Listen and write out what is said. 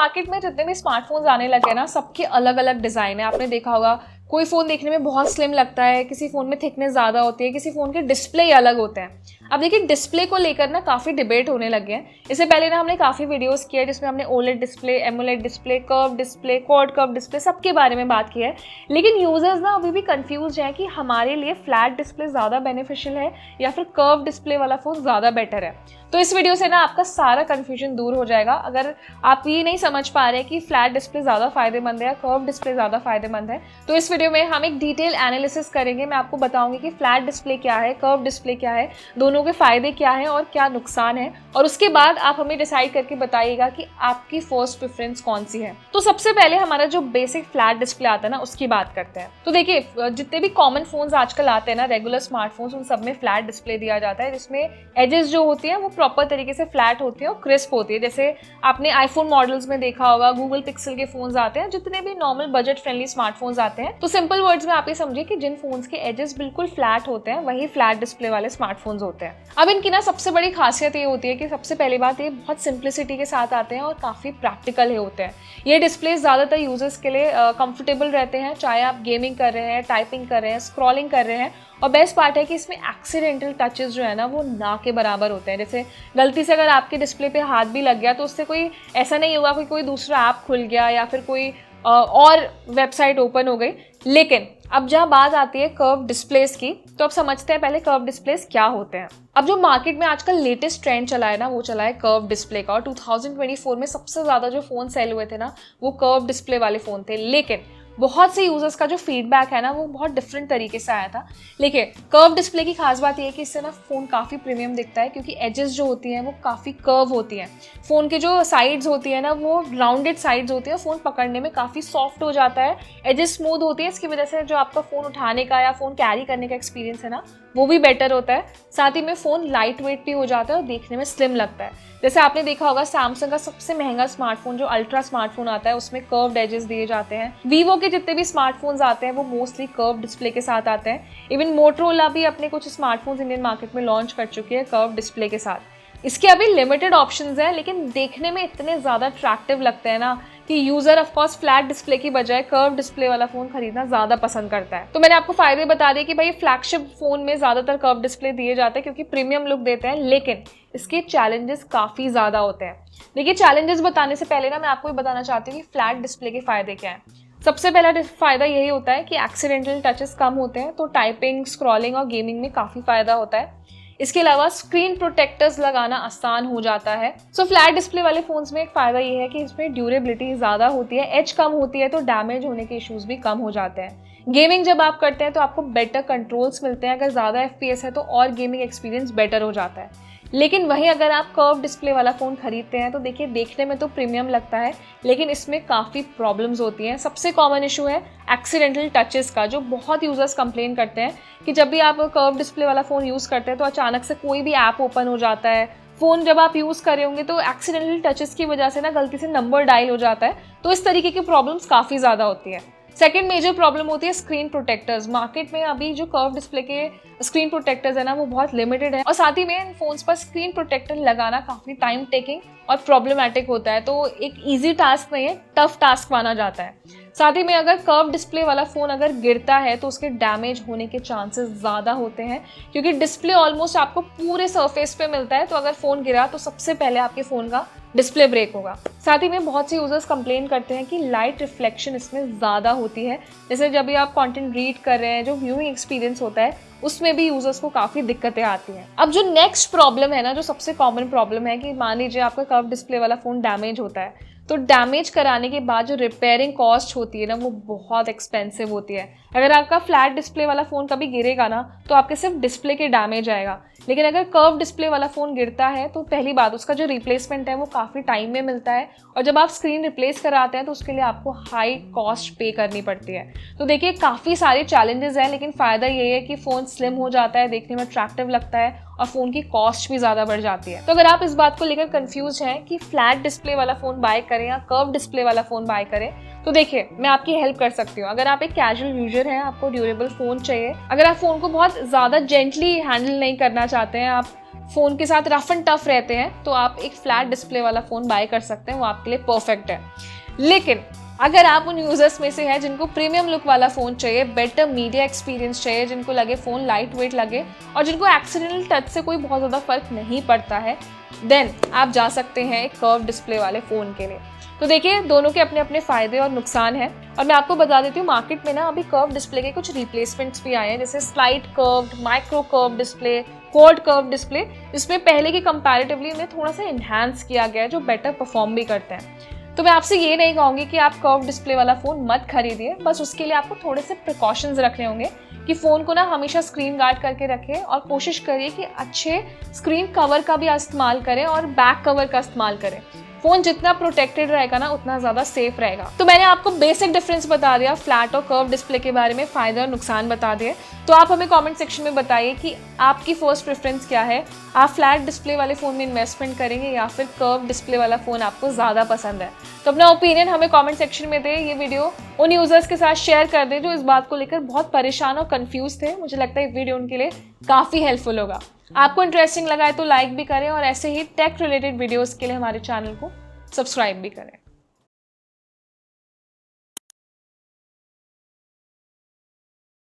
Market में जितने भी स्मार्टफोन्स आने लगे ना, सबके अलग अलग डिज़ाइन है। आपने देखा होगा कोई फ़ोन देखने में बहुत स्लिम लगता है, किसी फ़ोन में थिकनेस ज़्यादा होती है, किसी फ़ोन के डिस्प्ले ही अलग होते हैं। अब देखिए डिस्प्ले को लेकर ना काफ़ी डिबेट होने लगे हैं। इससे पहले ना हमने काफ़ी वीडियोस किए जिसमें हमने OLED display, AMOLED display, curve display, quad curve display सबके बारे में बात की है। लेकिन यूज़र्स ना अभी भी कंफ्यूज हैं कि हमारे लिए फ्लैट डिस्प्ले ज़्यादा बेनिफिशियल है या फिर कर्व डिस्प्ले वाला फ़ोन ज़्यादा बेटर है। तो इस वीडियो से ना आपका सारा कन्फ्यूजन दूर हो जाएगा। अगर आप ये नहीं समझ पा रहे कि फ्लैट डिस्प्ले ज़्यादा फायदेमंद है या कर्व डिस्प्ले ज़्यादा फायदेमंद है, तो इस वीडियो में हम एक डिटेल एनालिसिस करेंगे। मैं आपको बताऊंगी कि फ्लैट डिस्प्ले क्या है, कर्व डिस्प्ले क्या है, दोनों के फायदे क्या हैं और क्या नुकसान है, और उसके बाद आप हमें डिसाइड करके बताइएगा कि आपकी फर्स्ट प्रेफरेंस कौन सी है। तो सबसे पहले हमारा जो बेसिक फ्लैट डिस्प्ले आता है ना, उसकी बात करते हैं। तो देखिए जितने भी कॉमन फोन्स आजकल आते हैं ना, रेगुलर स्मार्टफोन्स, उन सब में फ्लैट डिस्प्ले दिया जाता है, जिसमें एजेस जो होती हैं वो प्रॉपर तरीके से फ्लैट होती है और क्रिस्प होती है। जैसे आपने आईफोन मॉडल्स में देखा होगा, गूगल पिक्सल के फोन्स आते हैं, जितने भी नॉर्मल बजट फ्रेंडली स्मार्टफोन्स आते हैं। तो सिंपल वर्ड्स में आप ये समझिए कि जिन फोन्स के एजेस बिल्कुल फ्लैट होते हैं वही फ्लैट डिस्प्ले वाले स्मार्टफोन्स होते हैं। अब इनकी ना सबसे बड़ी खासियत ये होती है कि सबसे पहली बात, ये बहुत सिंप्लिसिटी के साथ आते हैं और काफ़ी प्रैक्टिकल होते हैं। ये डिस्प्ले ज़्यादातर यूजर्स के लिए कंफर्टेबल रहते हैं, चाहे आप गेमिंग कर रहे हैं, टाइपिंग कर रहे हैं, स्क्रॉलिंग कर रहे हैं। और बेस्ट पार्ट है कि इसमें एक्सीडेंटल टचेस जो है ना वो ना के बराबर होते हैं। जैसे गलती से अगर आपके डिस्प्ले पे हाथ भी लग गया तो उससे कोई ऐसा नहीं होगा कि कोई दूसरा ऐप खुल गया या फिर कोई और वेबसाइट ओपन हो गई। लेकिन अब जहाँ बात आती है कर्व डिस्प्लेस की, तो अब समझते हैं पहले कर्व डिस्प्लेस क्या होते हैं। अब जो मार्केट में आजकल लेटेस्ट ट्रेंड चला है ना, वो चला है कर्व डिस्प्ले का। और 2024 में सबसे ज़्यादा जो फ़ोन सेल हुए थे ना, वो कर्व डिस्प्ले वाले फ़ोन थे। लेकिन बहुत से यूजर्स का जो फीडबैक है ना, वो बहुत डिफरेंट तरीके से आया था। देखिए कर्व डिस्प्ले की खास बात ये है कि इससे ना फ़ोन काफ़ी प्रीमियम दिखता है, क्योंकि एजेस जो होती हैं वो काफ़ी कर्व होती हैं। फ़ोन के जो साइड्स होती है ना, वो राउंडेड साइड्स होती है, फ़ोन पकड़ने में काफ़ी सॉफ्ट हो जाता है, एजेस स्मूथ होती है। इसकी वजह से जो आपका फ़ोन उठाने का या फ़ोन कैरी करने का एक्सपीरियंस है ना, वो भी बेटर होता है। साथ ही में फ़ोन लाइट वेट भी हो जाता है और देखने में स्लिम लगता है। जैसे आपने देखा होगा सैमसंग का सबसे महंगा स्मार्टफोन जो अल्ट्रा स्मार्टफोन आता है, उसमें कर्व्ड एजेस दिए जाते हैं। वीवो के जितने भी स्मार्टफोन्स आते हैं वो मोस्टली कर्व डिस्प्ले के साथ आते हैं। इवन मोटरोला भी अपने कुछ स्मार्टफोन्स इंडियन मार्केट में लॉन्च कर चुकी है कर्व डिस्प्ले के साथ। इसके अभी लिमिटेड ऑप्शंस हैं, लेकिन देखने में इतने ज़्यादा अट्रैक्टिव लगते हैं ना कि user of course flat display की बजाय कर्व डिस्प्ले वाला फोन खरीदना ज़्यादा पसंद करता है। तो मैंने आपको फायदे बता दिए कि भाई फ्लैगशिप फोन में ज़्यादातर कर्व डिस्प्ले दिए जाते हैं क्योंकि प्रीमियम लुक देते हैं, लेकिन इसके चैलेंजेस काफ़ी ज़्यादा होते हैं। देखिए चैलेंजेस बताने से पहले ना मैं आपको ये बताना चाहती हूँ कि फ्लैट डिस्प्ले के फ़ायदे क्या हैं। सबसे पहला फ़ायदा यही होता है कि एक्सीडेंटल टचेस कम होते हैं, तो टाइपिंग, स्क्रॉलिंग और गेमिंग में काफ़ी फ़ायदा होता है। इसके अलावा स्क्रीन प्रोटेक्टर्स लगाना आसान हो जाता है। सो फ्लैट डिस्प्ले वाले फोन्स में एक फ़ायदा ये है कि इसमें ड्यूरेबिलिटी ज़्यादा होती है, एज कम होती है, तो डैमेज होने के इश्यूज भी कम हो जाते हैं। गेमिंग जब आप करते हैं तो आपको बेटर कंट्रोल्स मिलते हैं, अगर ज़्यादा FPS है तो और गेमिंग एक्सपीरियंस बेटर हो जाता है। लेकिन वहीं अगर आप कर्व डिस्प्ले वाला फ़ोन खरीदते हैं तो देखिए देखने में तो प्रीमियम लगता है, लेकिन इसमें काफ़ी प्रॉब्लम्स होती हैं। सबसे कॉमन इशू है एक्सीडेंटल टचेस का, जो बहुत यूज़र्स कंप्लेन करते हैं कि जब भी आप कर्व डिस्प्ले वाला फ़ोन यूज़ करते हैं तो अचानक से कोई भी ऐप ओपन हो जाता है। फ़ोन जब आप यूज़ कर रहे होंगे तो एक्सीडेंटल टचेस की वजह से ना गलती से नंबर डायल हो जाता है, तो इस तरीके की प्रॉब्लम्स काफ़ी ज़्यादा होती है। सेकेंड मेजर प्रॉब्लम होती है स्क्रीन प्रोटेक्टर्स। मार्केट में अभी जो कर्व डिस्प्ले के स्क्रीन प्रोटेक्टर्स है ना, वो बहुत लिमिटेड है, और साथ ही में इन फोन्स पर स्क्रीन प्रोटेक्टर लगाना काफ़ी टाइम टेकिंग और प्रॉब्लमैटिक होता है। तो एक ईजी टास्क नहीं है, टफ टास्क माना जाता है। साथ ही में अगर कर्व डिस्प्ले वाला फ़ोन अगर गिरता है तो उसके डैमेज होने के चांसेस ज़्यादा होते हैं, क्योंकि डिस्प्ले ऑलमोस्ट आपको पूरे सरफेस पे मिलता है। तो अगर फ़ोन गिरा तो सबसे पहले आपके फ़ोन का डिस्प्ले ब्रेक होगा। साथ ही में बहुत से यूजर्स कंप्लेन करते हैं कि लाइट रिफ्लेक्शन इसमें ज़्यादा होती है। जैसे जब भी आप कंटेंट रीड कर रहे हैं, जो व्यूइंग एक्सपीरियंस होता है उसमें भी यूजर्स को काफ़ी दिक्कतें आती हैं। अब जो नेक्स्ट प्रॉब्लम है ना, जो सबसे कॉमन प्रॉब्लम है कि मान लीजिए आपका कर्व डिस्प्ले वाला फ़ोन डैमेज होता है, तो डैमेज कराने के बाद जो रिपेयरिंग कॉस्ट होती है ना, वो बहुत एक्सपेंसिव होती है। अगर आपका फ्लैट डिस्प्ले वाला फ़ोन कभी गिरेगा ना, तो आपके सिर्फ डिस्प्ले के डैमेज आएगा। लेकिन अगर कर्व डिस्प्ले वाला फ़ोन गिरता है तो पहली बात उसका जो रिप्लेसमेंट है वो काफ़ी टाइम में मिलता है, और जब आप स्क्रीन रिप्लेस कराते हैं तो उसके लिए आपको हाई कॉस्ट पे करनी पड़ती है। तो देखिए काफ़ी सारे चैलेंजेस हैं, लेकिन फ़ायदा ये है कि फ़ोन स्लिम हो जाता है, देखने में अट्रैक्टिव लगता है, और फ़ोन की कॉस्ट भी ज़्यादा बढ़ जाती है। तो अगर आप इस बात को लेकर कंफ्यूज हैं कि फ्लैट डिस्प्ले वाला फ़ोन बाय करें या कर्व डिस्प्ले वाला फ़ोन बाय करें, तो देखिए मैं आपकी हेल्प कर सकती हूँ। अगर आप एक कैजुअल यूजर हैं, आपको ड्यूरेबल फ़ोन चाहिए, अगर आप फ़ोन को बहुत ज़्यादा जेंटली हैंडल नहीं करना चाहते हैं, आप फ़ोन के साथ रफ एंड टफ रहते हैं तो आप एक फ्लैट डिस्प्ले वाला फ़ोन बाय कर सकते हैं, वो आपके लिए परफेक्ट है। लेकिन अगर आप उन यूज़र्स में से हैं जिनको प्रीमियम लुक वाला फ़ोन चाहिए, बेटर मीडिया एक्सपीरियंस चाहिए, जिनको लगे फ़ोन लाइट वेट लगे और जिनको एक्सीडेंटल टच से कोई बहुत ज़्यादा फ़र्क नहीं पड़ता है, देन आप जा सकते हैं एक कर्व डिस्प्ले वाले फ़ोन के लिए। तो देखिए, दोनों के अपने अपने फ़ायदे और नुकसान हैं। और मैं आपको बता देती हूँ, मार्केट में ना अभी कर्व डिस्प्ले के कुछ रिप्लेसमेंट्स भी आए हैं, जैसे slide curved, micro curve display, quad curve display, जिसमें पहले के कंपैरेटिवली उन्हें थोड़ा सा इन्हांस किया गया है, जो बेटर परफॉर्म भी करते हैं। तो मैं आपसे ये नहीं कहूँगी कि आप कर्व डिस्प्ले वाला फ़ोन मत खरीदिए, बस उसके लिए आपको थोड़े से प्रिकॉशंस रखने होंगे कि फ़ोन को ना हमेशा स्क्रीन गार्ड करके रखें और कोशिश करिए कि अच्छे स्क्रीन कवर का भी इस्तेमाल करें और बैक कवर का इस्तेमाल करें। फ़ोन जितना प्रोटेक्टेड रहेगा ना, उतना ज़्यादा सेफ रहेगा। तो मैंने आपको बेसिक डिफरेंस बता दिया, फ्लैट और कर्व डिस्प्ले के बारे में फ़ायदे और नुकसान बता दिए। तो आप हमें कमेंट सेक्शन में बताइए कि आपकी फर्स्ट प्रेफरेंस क्या है, आप फ्लैट डिस्प्ले वाले फ़ोन में इन्वेस्टमेंट करेंगे या फिर कर्व डिस्प्ले वाला फ़ोन आपको ज़्यादा पसंद है। तो अपना ओपिनियन हमें कमेंट सेक्शन में दें। ये वीडियो उन यूज़र्स के साथ शेयर कर दें जो इस बात को लेकर बहुत परेशान और कन्फ्यूज़ थे। मुझे लगता है ये वीडियो उनके लिए काफ़ी हेल्पफुल होगा। आपको इंटरेस्टिंग लगा है तो लाइक भी करें और ऐसे ही टेक रिलेटेड वीडियोज़ के लिए हमारे चैनल को सब्सक्राइब भी करें।